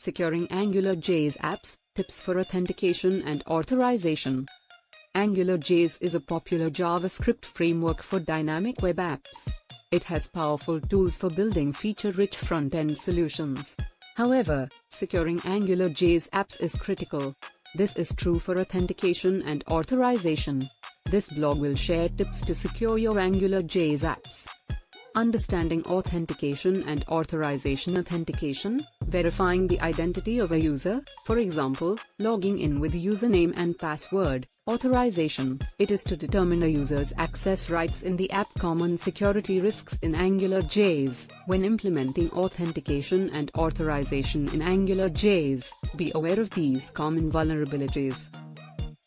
Securing AngularJS apps, tips for authentication and authorization. AngularJS is a popular JavaScript framework for dynamic web apps. It has powerful tools for building feature-rich front-end solutions. However, securing AngularJS apps is critical. This is true for authentication and authorization. This blog will share tips to secure your AngularJS apps. Understanding authentication and authorization. Authentication, verifying the identity of a user, for example, logging in with username and password. Authorization, it is to determine a user's access rights in the app. Common security risks in AngularJS. When implementing authentication and authorization in AngularJS, be aware of these common vulnerabilities.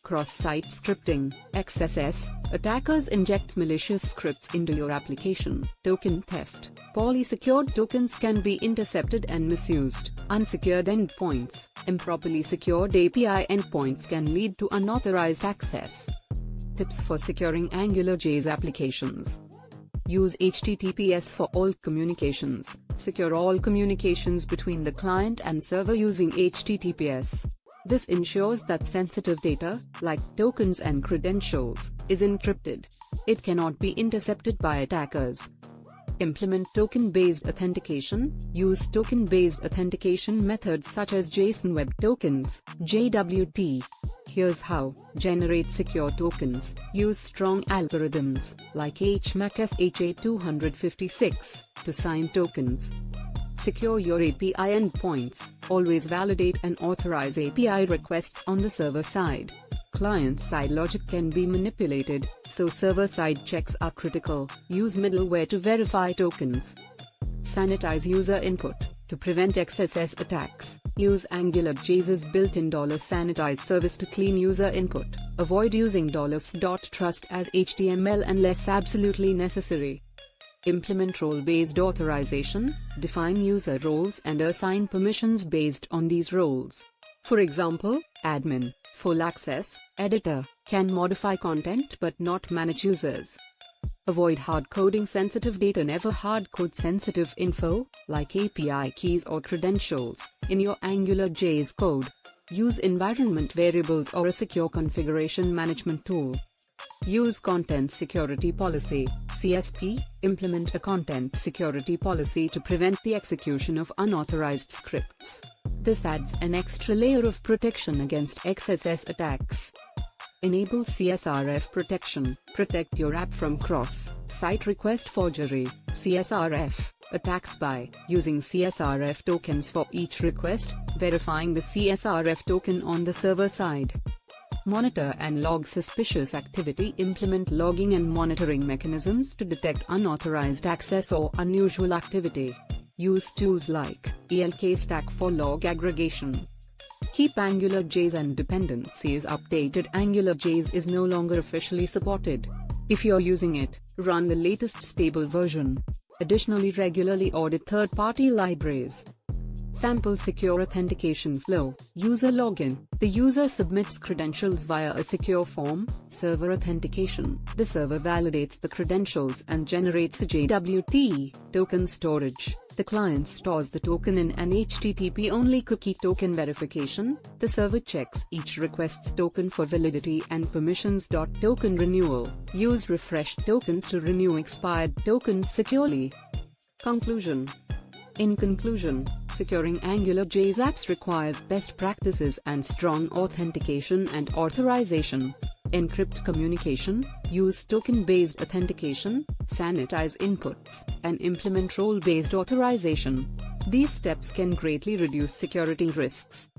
Cross-site scripting, XSS, attackers inject malicious scripts into your application. Token theft, poorly secured tokens can be intercepted and misused. Unsecured endpoints, improperly secured API endpoints can lead to unauthorized access. Tips for securing AngularJS applications. Use HTTPS for all communications. Secure all communications between the client and server using HTTPS. This ensures that sensitive data, like tokens and credentials, is encrypted. It cannot be intercepted by attackers. Implement token-based authentication. Use token-based authentication methods such as JSON Web Tokens, JWT. Here's how. Generate secure tokens. Use strong algorithms, like HMAC SHA-256, to sign tokens. Secure your API endpoints. Always validate and authorize API requests on the server side. Client-side logic can be manipulated, so server-side checks are critical. Use middleware to verify tokens. Sanitize user input. To prevent XSS attacks, use AngularJS's built-in $sanitize service to clean user input. Avoid using $.trust as HTML unless absolutely necessary. Implement role-based authorization. Define user roles and assign permissions based on these roles. For example, admin, full access, editor, can modify content but not manage users. Avoid hard-coding sensitive data. Never hard-code sensitive info, like API keys or credentials, in your AngularJS code. Use environment variables or a secure configuration management tool. Use Content Security Policy, CSP. Implement a content security policy to prevent the execution of unauthorized scripts. This adds an extra layer of protection against XSS attacks. Enable CSRF protection. Protect your app from cross-site request forgery, CSRF, attacks by using CSRF tokens for each request, verifying the CSRF token on the server side. Monitor and log suspicious activity. Implement logging and monitoring mechanisms to detect unauthorized access or unusual activity. Use tools like ELK-Stack for log aggregation. Keep AngularJS and dependencies updated. AngularJS is no longer officially supported. If you're using it, run the latest stable version. Additionally, regularly audit third-party libraries. Sample secure authentication flow. User login. The user submits credentials via a secure form. Server authentication. The server validates the credentials and generates a JWT. Token storage. The client stores the token in an HTTP-only cookie. Token verification. The server checks each request's token for validity and permissions. Token renewal. Use refreshed tokens to renew expired tokens securely. Conclusion. In conclusion, securing AngularJS apps requires best practices and strong authentication and authorization. Encrypt communication, use token-based authentication, sanitize inputs, and implement role-based authorization. These steps can greatly reduce security risks.